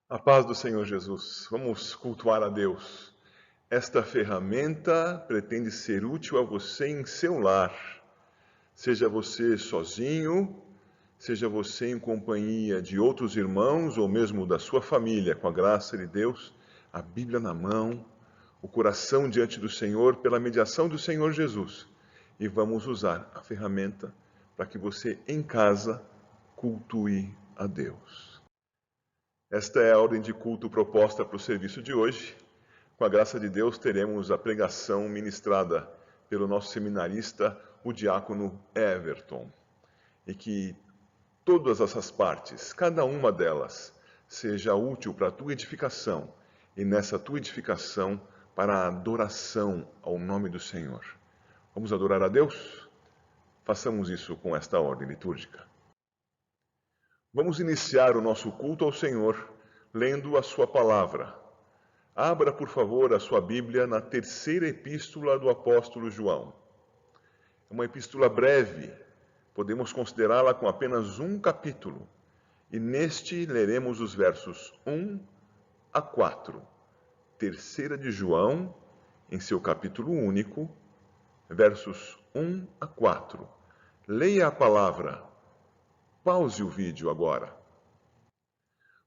A paz do Senhor Jesus. Vamos cultuar a Deus. Esta ferramenta pretende ser útil a você em seu lar. Seja você sozinho, seja você em companhia de outros irmãos ou mesmo da sua família, com a graça de Deus, a Bíblia na mão, o coração diante do Senhor, pela mediação do Senhor Jesus. E vamos usar a ferramenta para que você em casa cultue a Deus. Esta é a ordem de culto proposta para o serviço de hoje. Com a graça de Deus, teremos a pregação ministrada pelo nosso seminarista, o diácono Everton. E que todas essas partes, cada uma delas, seja útil para a tua edificação e nessa tua edificação para a adoração ao nome do Senhor. Vamos adorar a Deus? Façamos isso com esta ordem litúrgica. Vamos iniciar o nosso culto ao Senhor lendo a sua palavra. Abra, por favor, a sua Bíblia na terceira epístola do apóstolo João. É uma epístola breve, podemos considerá-la com apenas um capítulo. E neste leremos os versos 1 a 4. Terceira de João, em seu capítulo único, versos 1 a 4. Leia a palavra. Pause o vídeo agora.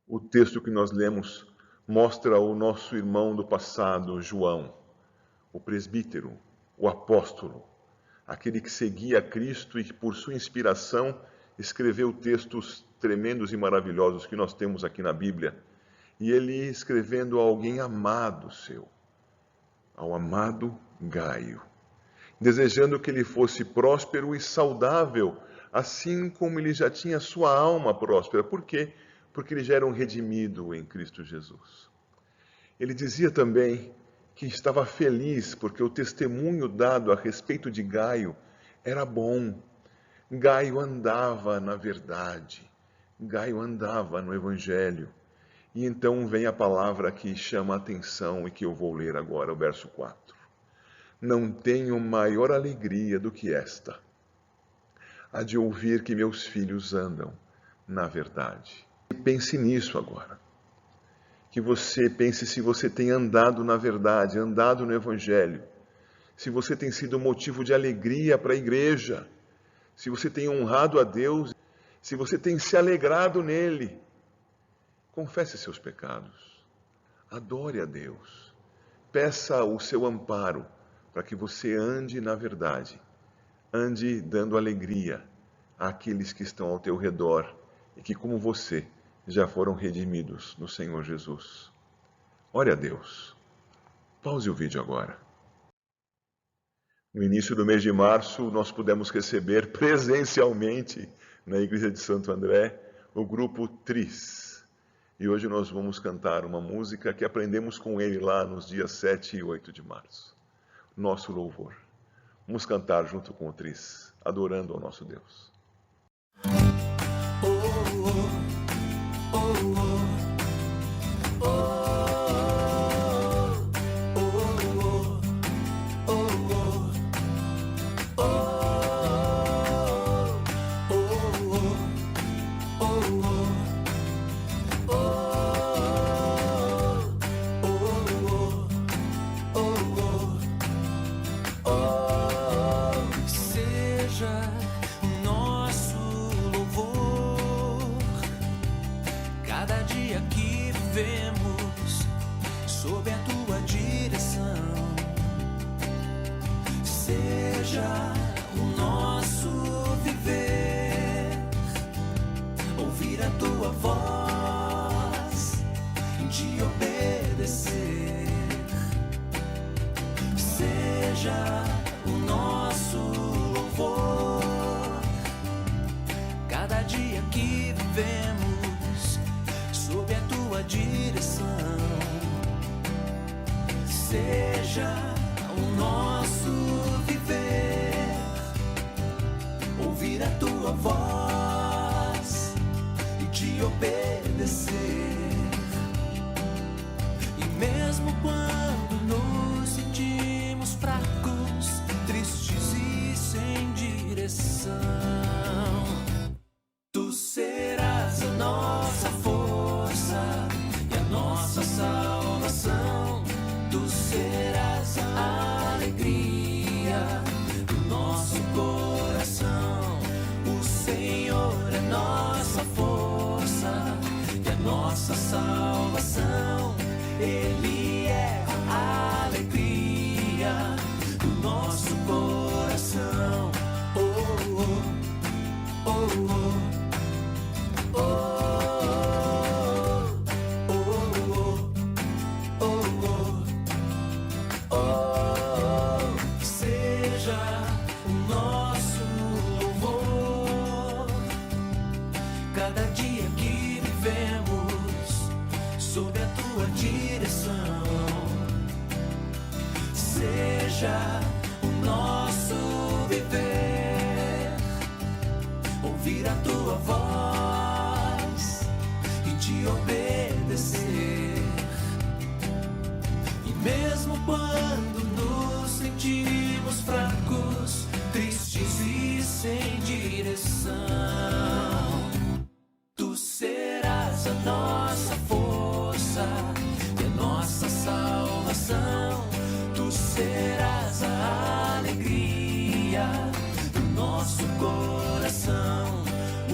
O texto que nós lemos mostra o nosso irmão do passado, João, o presbítero, o apóstolo, aquele que seguia Cristo e que, por sua inspiração, escreveu textos tremendos e maravilhosos que nós temos aqui na Bíblia. E ele escrevendo a alguém amado seu, ao amado Gaio, desejando que ele fosse próspero e saudável, assim como ele já tinha sua alma próspera. Por quê? Porque ele já era um redimido em Cristo Jesus. Ele dizia também que estava feliz porque o testemunho dado a respeito de Gaio era bom. Gaio andava na verdade. Gaio andava no Evangelho. E então vem a palavra que chama a atenção e que eu vou ler agora, o verso 4. Não tenho maior alegria do que esta, a de ouvir que meus filhos andam na verdade. Pense nisso agora. Que você pense se você tem andado na verdade, andado no Evangelho. Se você tem sido motivo de alegria para a igreja. Se você tem honrado a Deus. Se você tem se alegrado nele. Confesse seus pecados. Adore a Deus. Peça o seu amparo para que você ande na verdade. Ande dando alegria àqueles que estão ao teu redor e que, como você, já foram redimidos no Senhor Jesus. Ore a Deus. Pause o vídeo agora. No início do mês de março, nós pudemos receber presencialmente na Igreja de Santo André o grupo Tris. E hoje nós vamos cantar uma música que aprendemos com ele lá nos dias 7 e 8 de março. Nosso louvor. Vamos cantar junto com o Tris, adorando ao nosso Deus. Tu serás a nossa força e nossa salvação. Ele é a alegria do nosso coração. Oh, oh, oh, oh, oh, oh, oh, oh, oh. Seja o nosso louvor cada dia que vivemos sob a tua direção. Seja o nosso viver, ouvir a tua voz e te obedecer. E mesmo quando nos sentimos fracos, tristes e sem direção, tu serás a nossa força e a nossa salvação. Tu serás a alegria do nosso coração.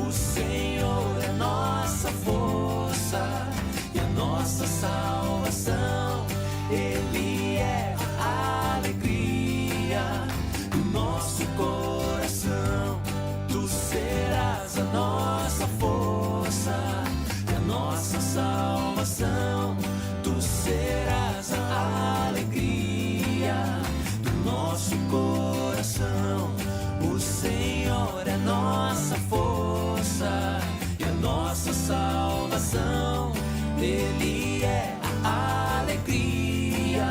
O Senhor é nossa força e a nossa salvação. Ele é a alegria do nosso coração. Tu serás a nossa força e a nossa salvação. Tu serás a alegria do nosso coração. O Senhor é nossa força e a nossa salvação. Ele é a alegria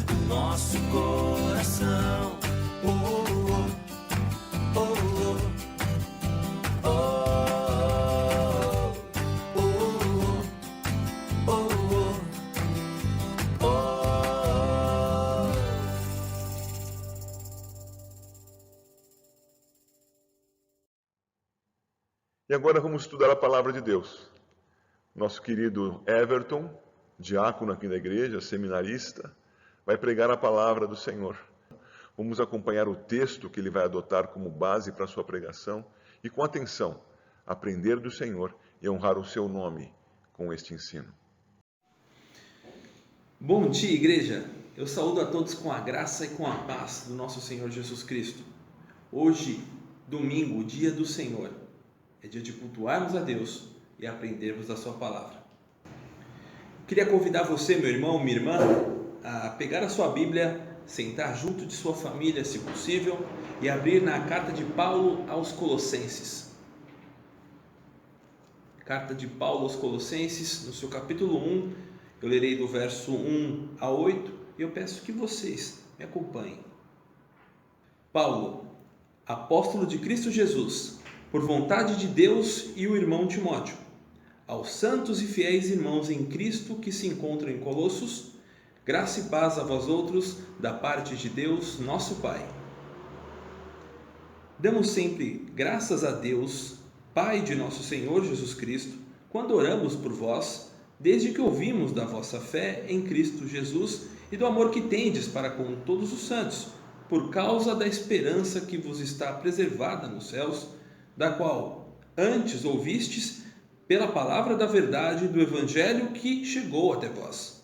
do nosso coração. Oh, oh, oh, oh, oh, oh, oh, oh, oh. E agora vamos estudar a palavra de Deus. Nosso querido Everton, diácono aqui da igreja, seminarista, vai pregar a palavra do Senhor. Vamos acompanhar o texto que ele vai adotar como base para a sua pregação e, com atenção, aprender do Senhor e honrar o seu nome com este ensino. Bom dia, igreja! Eu saúdo a todos com a graça e com a paz do nosso Senhor Jesus Cristo. Hoje, domingo, dia do Senhor, é dia de cultuarmos a Deus e aprendermos da sua palavra. Queria convidar você, meu irmão, minha irmã, a pegar a sua Bíblia, sentar junto de sua família, se possível, e abrir na carta de Paulo aos Colossenses. Carta de Paulo aos Colossenses, no seu capítulo 1, eu lerei do verso 1 a 8, e eu peço que vocês me acompanhem. Paulo, apóstolo de Cristo Jesus, por vontade de Deus, e o irmão Timóteo, aos santos e fiéis irmãos em Cristo que se encontram em Colossos, graça e paz a vós outros, da parte de Deus, nosso Pai. Damos sempre graças a Deus, Pai de nosso Senhor Jesus Cristo, quando oramos por vós, desde que ouvimos da vossa fé em Cristo Jesus e do amor que tendes para com todos os santos, por causa da esperança que vos está preservada nos céus, da qual antes ouvistes pela palavra da verdade do Evangelho que chegou até vós.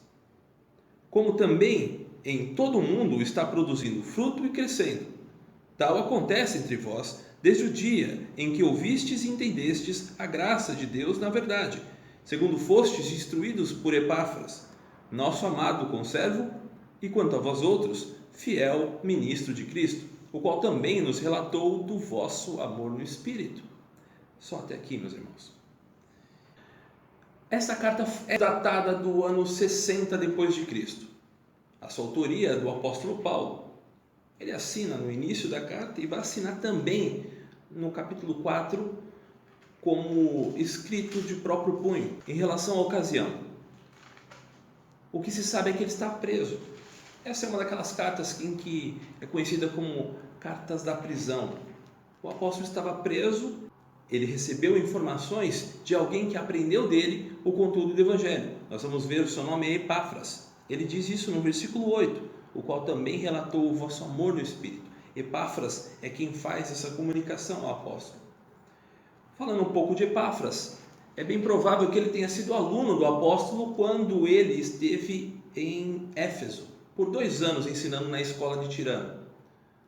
Como também em todo o mundo está produzindo fruto e crescendo. Tal acontece entre vós desde o dia em que ouvistes e entendestes a graça de Deus na verdade, segundo fostes instruídos por Epáfras, nosso amado conservo, e quanto a vós outros, fiel ministro de Cristo, o qual também nos relatou do vosso amor no Espírito. Só até aqui, meus irmãos. Essa carta é datada do ano 60 depois de Cristo. A sua autoria é do apóstolo Paulo. Ele assina no início da carta e vai assinar também no capítulo 4 como escrito de próprio punho em relação à ocasião. O que se sabe é que ele está preso. Essa é uma daquelas cartas em que é conhecida como cartas da prisão. O apóstolo estava preso, ele recebeu informações de alguém que aprendeu dele o conteúdo do Evangelho. Nós vamos ver, o seu nome é Epáfras. Ele diz isso no versículo 8, o qual também relatou o vosso amor no Espírito. Epáfras é quem faz essa comunicação ao apóstolo. Falando um pouco de Epáfras, É bem provável que ele tenha sido aluno do apóstolo quando ele esteve em Éfeso, por 2 anos ensinando na escola de Tirano.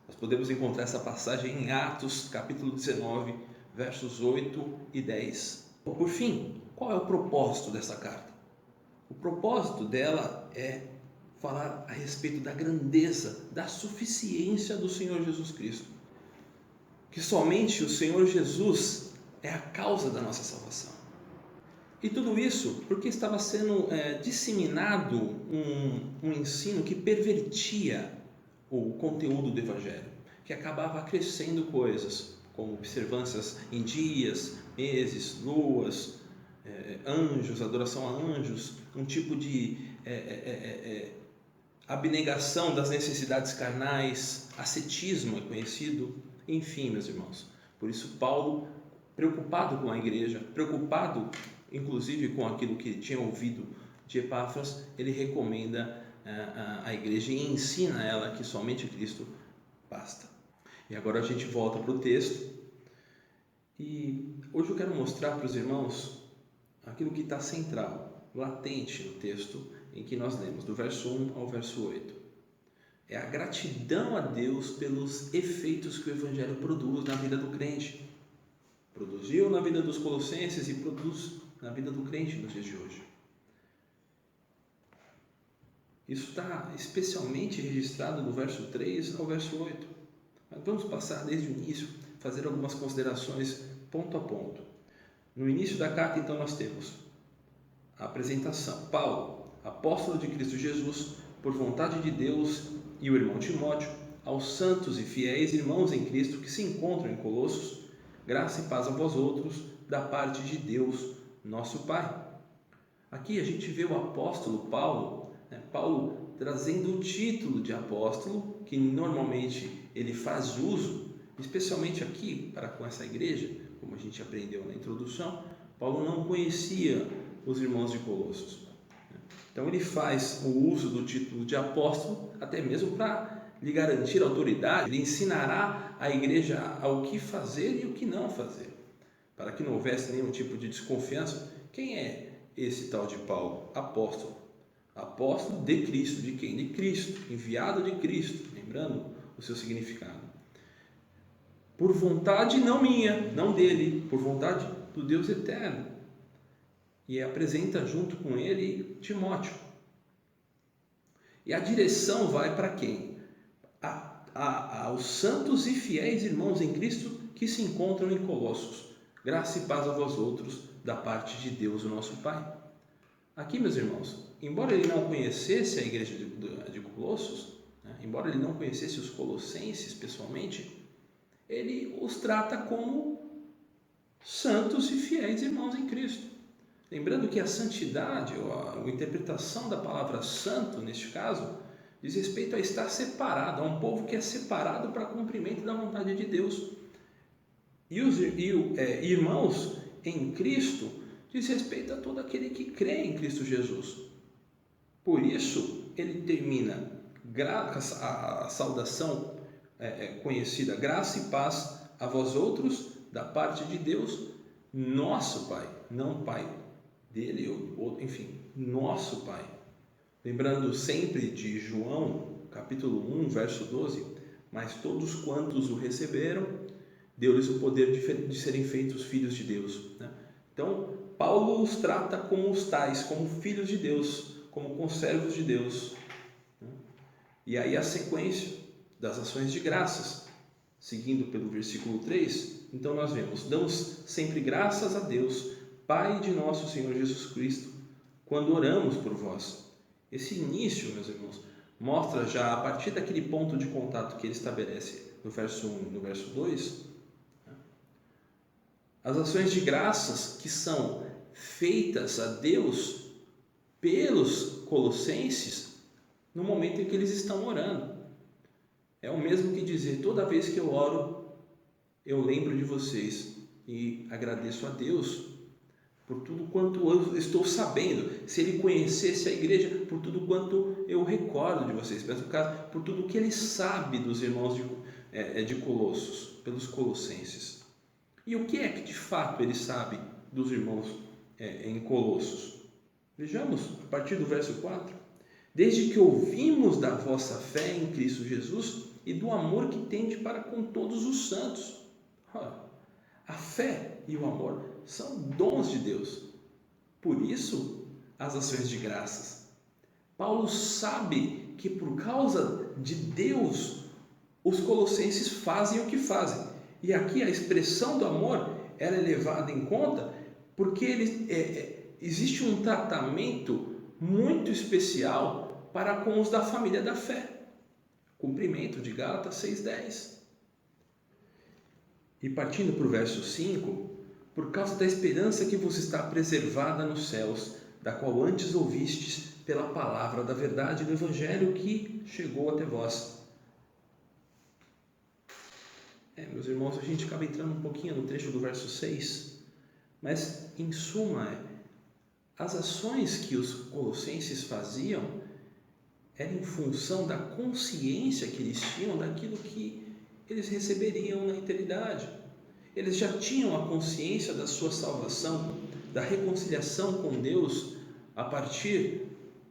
Nós podemos encontrar essa passagem em Atos, capítulo 19, versos 8 e 10. Por fim, qual é o propósito dessa carta? O propósito dela é falar a respeito da grandeza, da suficiência do Senhor Jesus Cristo. Que somente o Senhor Jesus é a causa da nossa salvação. E tudo isso porque estava sendo disseminado um ensino que pervertia o conteúdo do Evangelho, que acabava acrescendo coisas, como observâncias em dias, meses, luas, anjos, adoração a anjos, um tipo de abnegação das necessidades carnais, ascetismo é conhecido, enfim, meus irmãos. Por isso Paulo, preocupado com a igreja, preocupado inclusive com aquilo que tinha ouvido de Epáfras, ele recomenda a igreja e ensina a ela que somente Cristo basta. E agora a gente volta para o texto e hoje eu quero mostrar para os irmãos aquilo que está central, latente no texto em que nós lemos, do verso 1 ao verso 8. É a gratidão a Deus pelos efeitos que o Evangelho produz na vida do crente. Produziu na vida dos colossenses e produz na vida do crente nos dias de hoje. Isso está especialmente registrado do verso 3 ao verso 8. Mas vamos passar desde o início, fazer algumas considerações ponto a ponto. No início da carta, então, nós temos a apresentação. Paulo, apóstolo de Cristo Jesus, por vontade de Deus, e o irmão Timóteo, aos santos e fiéis irmãos em Cristo que se encontram em Colossos, graça e paz a vós outros, da parte de Deus, nosso Pai. Aqui a gente vê o apóstolo Paulo, Paulo trazendo o título de apóstolo, que normalmente ele faz uso, especialmente aqui para com essa igreja, como a gente aprendeu na introdução. Paulo não conhecia os irmãos de Colossos. Então ele faz o uso do título de apóstolo, até mesmo para lhe garantir autoridade. Ele ensinará a igreja ao que fazer e o que não fazer, para que não houvesse nenhum tipo de desconfiança. Quem é esse tal de Paulo? Apóstolo. Apóstolo de Cristo. De quem? De Cristo. Enviado de Cristo. Lembrando o seu significado. Por vontade não minha, não dele, por vontade do Deus eterno. E apresenta junto com ele Timóteo. E a direção vai para quem? Aos santos e fiéis irmãos em Cristo que se encontram em Colossos. Graça e paz a vós outros, da parte de Deus, o nosso Pai. Aqui, meus irmãos, embora ele não conhecesse a igreja de Colossos, embora ele não conhecesse os colossenses pessoalmente, ele os trata como santos e fiéis irmãos em Cristo. Lembrando que a santidade, ou a interpretação da palavra santo, neste caso, diz respeito a estar separado, a um povo que é separado para cumprimento da vontade de Deus. E os irmãos em Cristo diz respeito a todo aquele que crê em Cristo Jesus. Por isso, ele termina a saudação conhecida, graça e paz a vós outros, da parte de Deus, nosso Pai, não Pai dele, ou enfim, nosso Pai. Lembrando sempre de João, capítulo 1, verso 12, mas todos quantos o receberam, deu-lhes o poder de serem feitos filhos de Deus. Então, Paulo os trata como os tais, como filhos de Deus, como conservos de Deus. E aí a sequência das ações de graças, seguindo pelo versículo 3, então nós vemos: damos sempre graças a Deus, Pai de nosso Senhor Jesus Cristo, quando oramos por vós. Esse início, meus irmãos, mostra já a partir daquele ponto de contato que ele estabelece no verso 1 e no verso 2, as ações de graças que são feitas a Deus pelos colossenses no momento em que eles estão orando. É o mesmo que dizer: toda vez que eu oro, eu lembro de vocês e agradeço a Deus por tudo quanto eu estou sabendo. Se ele conhecesse a igreja, por tudo quanto eu recordo de vocês, mas no caso, por tudo que ele sabe dos irmãos de Colossos, pelos colossenses. E o que é que de fato ele sabe dos irmãos em Colossos. Vejamos, a partir do verso 4. Desde que ouvimos da vossa fé em Cristo Jesus e do amor que tendes para com todos os santos. A fé e o amor são dons de Deus. Por isso, as ações de graças. Paulo sabe que por causa de Deus, os colossenses fazem o que fazem. E aqui a expressão do amor ela é levada em conta porque existe um tratamento muito especial para com os da família da fé. Cumprimento de Gálatas 6,10. E partindo para o verso 5, por causa da esperança que vos está preservada nos céus, da qual antes ouvistes pela palavra da verdade do Evangelho que chegou até vós. Meus irmãos, a gente acaba entrando um pouquinho no trecho do verso 6, mas em suma, as ações que os colossenses faziam eram em função da consciência que eles tinham daquilo que eles receberiam na eternidade. Eles já tinham a consciência da sua salvação, da reconciliação com Deus a partir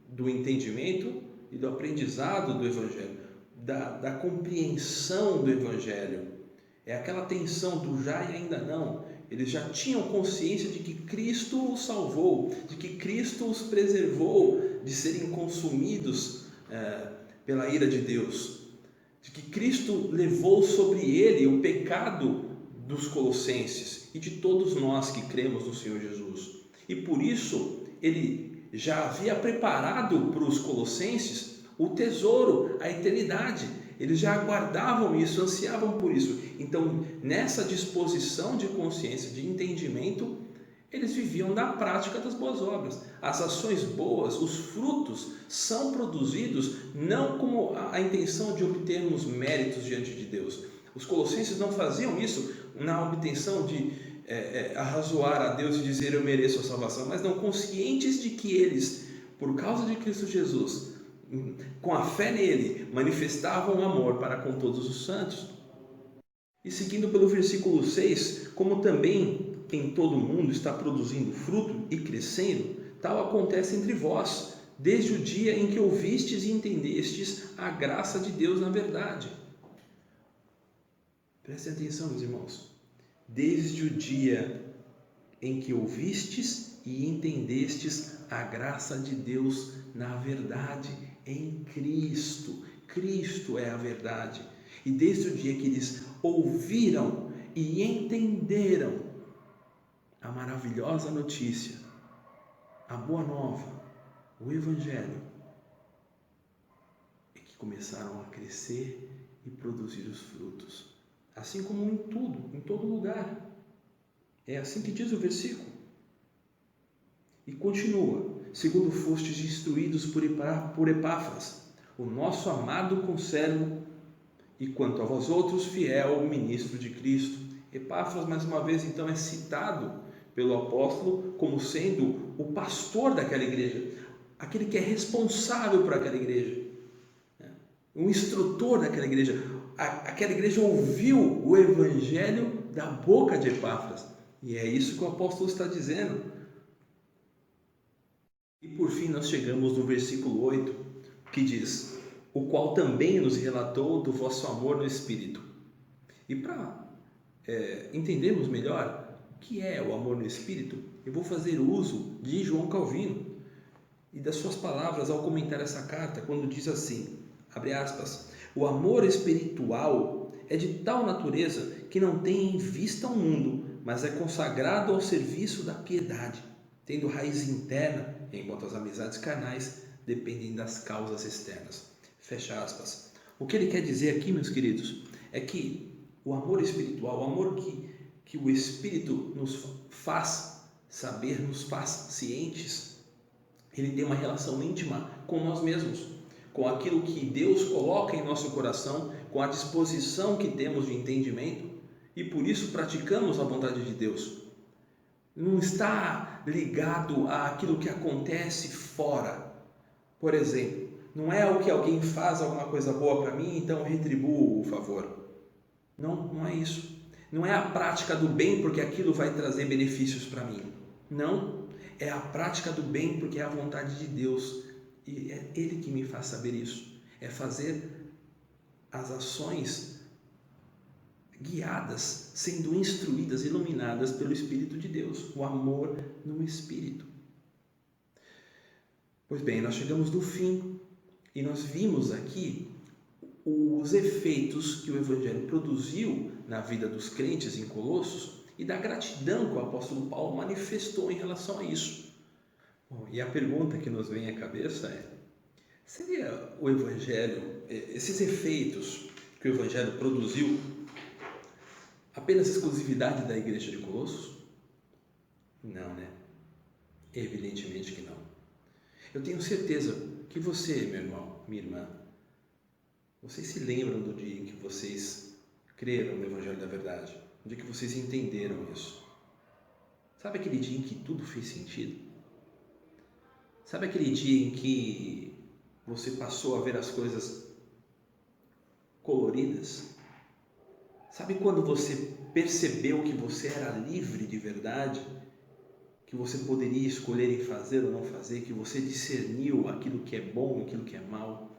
do entendimento e do aprendizado do Evangelho, da compreensão do Evangelho. É aquela tensão do já e ainda não. Eles já tinham consciência de que Cristo os salvou, de que Cristo os preservou de serem consumidos pela ira de Deus, de que Cristo levou sobre ele o pecado dos colossenses e de todos nós que cremos no Senhor Jesus. E por isso ele já havia preparado para os colossenses o tesouro, a eternidade. Eles já aguardavam isso, ansiavam por isso. Então, nessa disposição de consciência, de entendimento, eles viviam da prática das boas obras. As ações boas, os frutos, são produzidos não como a intenção de obtermos méritos diante de Deus. Os colossenses não faziam isso na obtenção de arrazoar a Deus e dizer eu mereço a salvação, mas não, conscientes de que eles, por causa de Cristo Jesus, com a fé nele, manifestavam amor para com todos os santos. E seguindo pelo versículo 6, como também em todo mundo está produzindo fruto e crescendo, tal acontece entre vós, desde o dia em que ouvistes e entendestes a graça de Deus na verdade. Prestem atenção, meus irmãos. Desde o dia em que ouvistes e entendestes a graça de Deus na verdade, em Cristo. Cristo é a verdade. E desde o dia que eles ouviram e entenderam a maravilhosa notícia, a boa nova, o Evangelho, é que começaram a crescer e produzir os frutos. Assim como em tudo, em todo lugar. É assim que diz o versículo. E continua: segundo fostes instruídos por Epáfras, o nosso amado conservo, e quanto a vós outros, fiel ministro de Cristo. Epáfras, mais uma vez, então, é citado pelo apóstolo como sendo o pastor daquela igreja, aquele que é responsável por aquela igreja, um instrutor daquela igreja. Aquela igreja ouviu o evangelho da boca de Epáfras, e é isso que o apóstolo está dizendo. E por fim nós chegamos no versículo 8, que diz: o qual também nos relatou do vosso amor no Espírito. E para entendermos melhor o que é o amor no Espírito, eu vou fazer uso de João Calvino e das suas palavras ao comentar essa carta, quando diz assim, abre aspas: o amor espiritual é de tal natureza que não tem em vista o mundo, mas é consagrado ao serviço da piedade, tendo raiz interna, enquanto as amizades carnais dependem das causas externas. Fecha aspas. O que ele quer dizer aqui, meus queridos, é que o amor espiritual, o amor que o Espírito nos faz saber, nos faz cientes, ele tem uma relação íntima com nós mesmos, com aquilo que Deus coloca em nosso coração, com a disposição que temos de entendimento, e por isso praticamos a vontade de Deus. Não está ligado àquilo que acontece fora. Por exemplo, não é o que alguém faz alguma coisa boa para mim, então eu retribuo o favor. Não é isso. Não é a prática do bem porque aquilo vai trazer benefícios para mim. Não. é a prática do bem porque é a vontade de Deus. E é Ele que me faz saber isso. É fazer as ações guiadas, sendo instruídas, iluminadas pelo Espírito de Deus. O amor no Espírito. Pois bem, nós chegamos no fim e nós vimos aqui os efeitos que o Evangelho produziu na vida dos crentes em Colossos e da gratidão que o apóstolo Paulo manifestou em relação a isso. Bom, e a pergunta que nos vem à cabeça é: seria o Evangelho, esses efeitos que o Evangelho produziu, apenas exclusividade da igreja de Colossos? Não, né? Evidentemente que não. Eu tenho certeza que você, meu irmão, minha irmã, vocês se lembram do dia em que vocês creram no Evangelho da Verdade, no dia que vocês entenderam isso. Sabe aquele dia em que tudo fez sentido? Sabe aquele dia em que você passou a ver as coisas coloridas? Sabe quando você percebeu que você era livre de verdade? Que você poderia escolher em fazer ou não fazer? Que você discerniu aquilo que é bom e aquilo que é mal?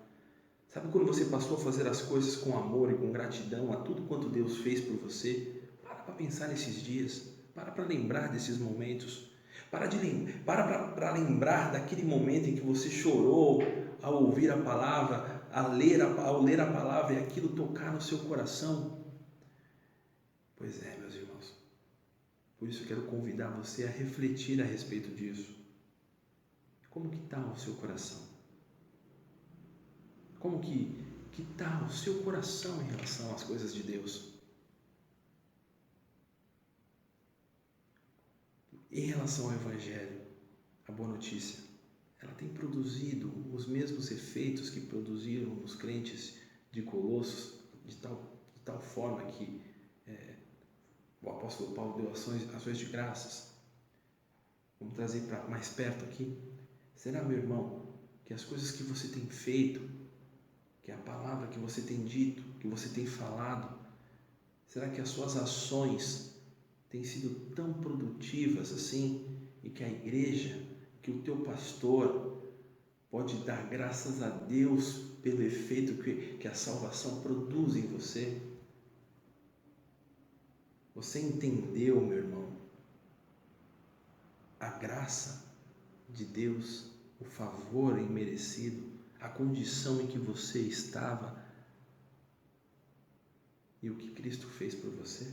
Sabe quando você passou a fazer as coisas com amor e com gratidão a tudo quanto Deus fez por você? Para pensar nesses dias. Para lembrar desses momentos. Para lembrar daquele momento em que você chorou ao ouvir a palavra, ao ler a palavra e aquilo tocar no seu coração. Pois é, meus irmãos. Por isso eu quero convidar você a refletir a respeito disso. Como que está o seu coração? Como que está o seu coração em relação às coisas de Deus? Em relação ao Evangelho, a boa notícia, ela tem produzido os mesmos efeitos que produziram nos crentes de Colossos, de tal forma que o apóstolo Paulo deu ações de graças. Vamos trazer para mais perto aqui. Será, meu irmão, que as coisas que você tem feito, que a palavra que você tem dito, que você tem falado, será que as suas ações têm sido tão produtivas assim, e que a igreja, que o teu pastor pode dar graças a Deus pelo efeito que a salvação produz em você? Você entendeu, meu irmão, a graça de Deus, o favor imerecido, a condição em que você estava e o que Cristo fez por você?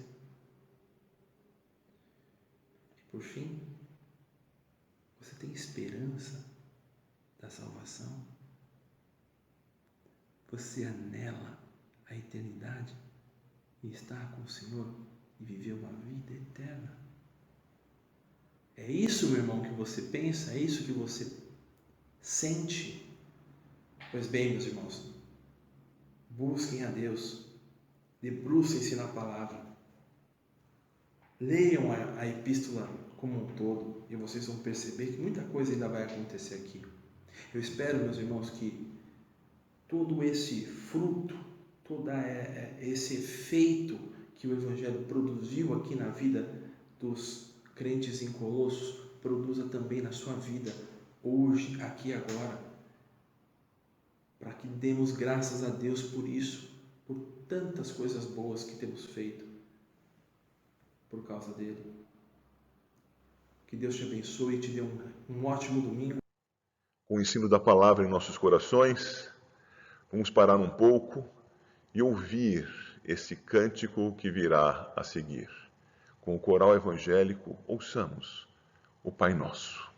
E por fim, você tem esperança da salvação? Você anela a eternidade e estar com o Senhor e viver uma vida eterna? É isso, meu irmão, que você pensa? É isso que você sente? Pois bem, meus irmãos, busquem a Deus, debrucem-se na palavra, leiam a epístola como um todo e vocês vão perceber que muita coisa ainda vai acontecer aqui. Eu espero, meus irmãos, que todo esse fruto, todo esse efeito que o Evangelho produziu aqui na vida dos crentes em Colossos, produza também na sua vida, hoje, aqui e agora, para que demos graças a Deus por isso, por tantas coisas boas que temos feito por causa dele. Que Deus te abençoe e te dê um ótimo domingo. Com o ensino da palavra em nossos corações, vamos parar um pouco e ouvir esse cântico que virá a seguir. Com o coral evangélico, ouçamos o Pai Nosso.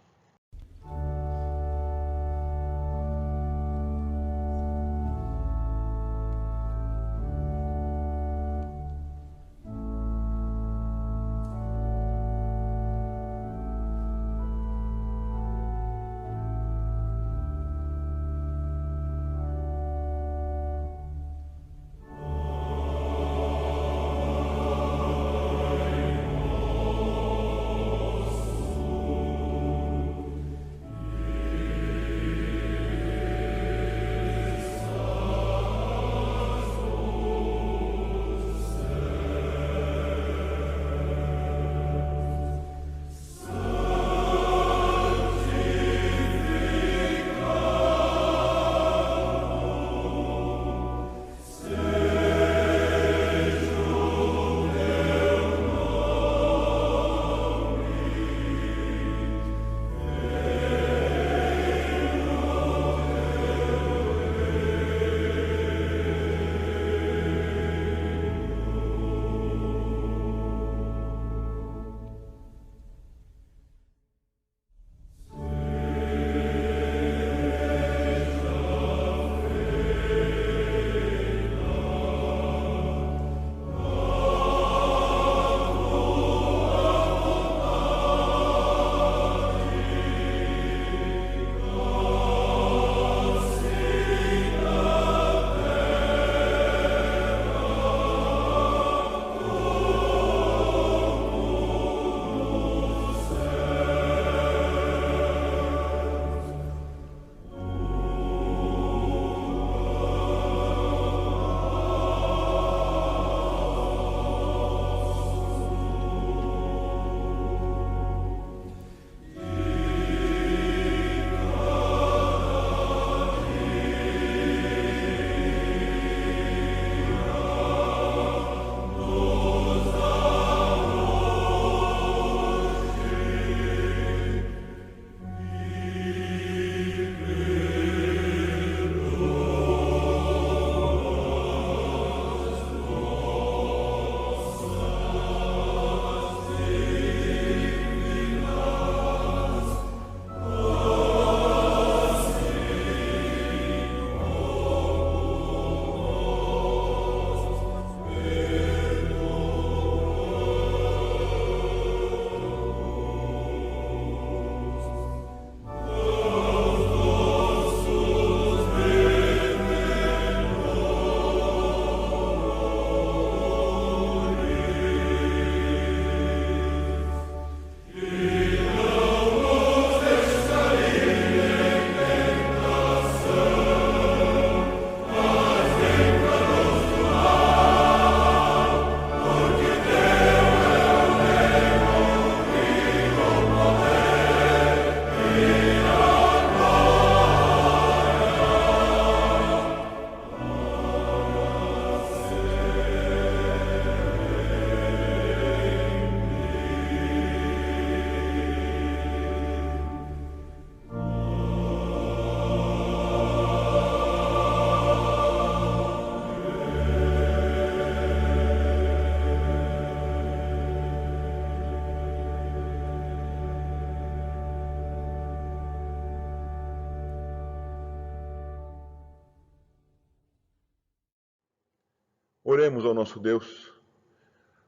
Oremos ao nosso Deus.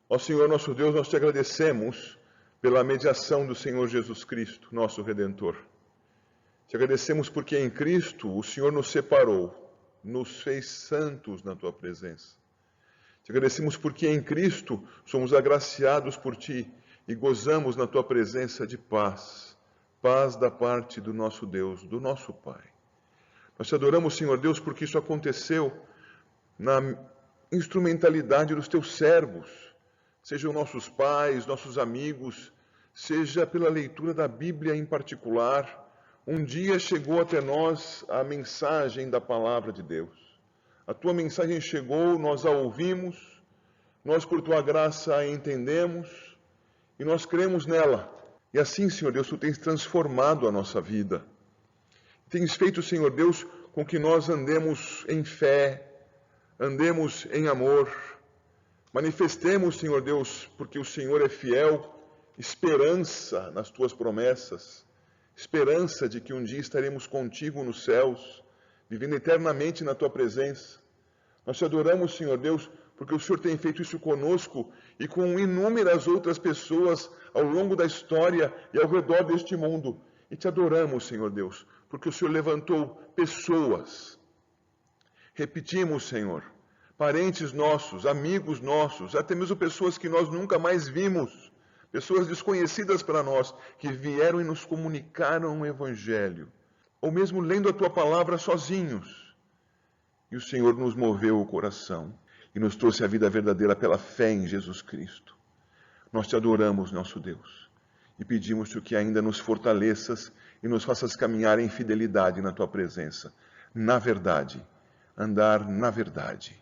Ó Senhor nosso Deus, nós te agradecemos pela mediação do Senhor Jesus Cristo, nosso Redentor. Te agradecemos porque em Cristo o Senhor nos separou, nos fez santos na tua presença. Te agradecemos porque em Cristo somos agraciados por ti e gozamos na tua presença de paz, paz da parte do nosso Deus, do nosso Pai. Nós te adoramos, Senhor Deus, porque isso aconteceu na instrumentalidade dos teus servos, sejam nossos pais, nossos amigos, seja pela leitura da Bíblia em particular. Um dia chegou até nós a mensagem da palavra de Deus. A tua mensagem chegou, nós a ouvimos, nós por tua graça a entendemos e nós cremos nela. E assim, Senhor Deus, tu tens transformado a nossa vida. Tens feito, Senhor Deus, com que nós andemos em fé, andemos em amor, manifestemos, Senhor Deus, porque o Senhor é fiel, esperança nas tuas promessas, esperança de que um dia estaremos contigo nos céus, vivendo eternamente na tua presença. Nós te adoramos, Senhor Deus, porque o Senhor tem feito isso conosco e com inúmeras outras pessoas ao longo da história e ao redor deste mundo. E te adoramos, Senhor Deus, porque o Senhor levantou pessoas. Repetimos, Senhor, parentes nossos, amigos nossos, até mesmo pessoas que nós nunca mais vimos, pessoas desconhecidas para nós, que vieram e nos comunicaram o Evangelho, ou mesmo lendo a tua palavra sozinhos. E o Senhor nos moveu o coração e nos trouxe a vida verdadeira pela fé em Jesus Cristo. Nós te adoramos, nosso Deus, e pedimos-te que ainda nos fortaleças e nos faças caminhar em fidelidade na tua presença, na verdade, andar na verdade.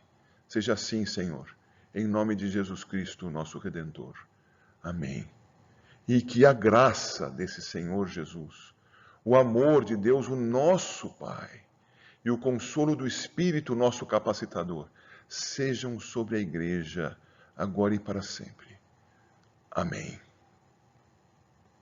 Seja assim, Senhor, em nome de Jesus Cristo, nosso Redentor. Amém. E que a graça desse Senhor Jesus, o amor de Deus, o nosso Pai, e o consolo do Espírito, nosso capacitador, sejam sobre a Igreja, agora e para sempre. Amém.